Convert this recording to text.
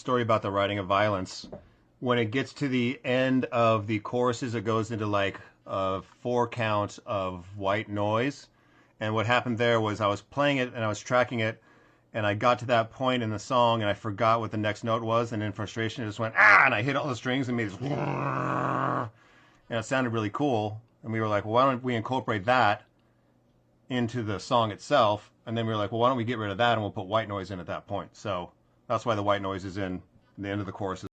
Story about the writing of violence. When it gets to the end of the choruses, it goes into like a 4 count of white noise. And what happened there was I was playing it and I was tracking it, and I got to that point in the song and I forgot what the next note was, and in frustration, it just went ah, and I hit all the strings and made this, and it sounded really cool. And we were like, well, why don't we incorporate that into the song itself? And then we were like, well, why don't we get rid of that and we'll put white noise in at that point? So that's why the white noise is in the end of the chorus.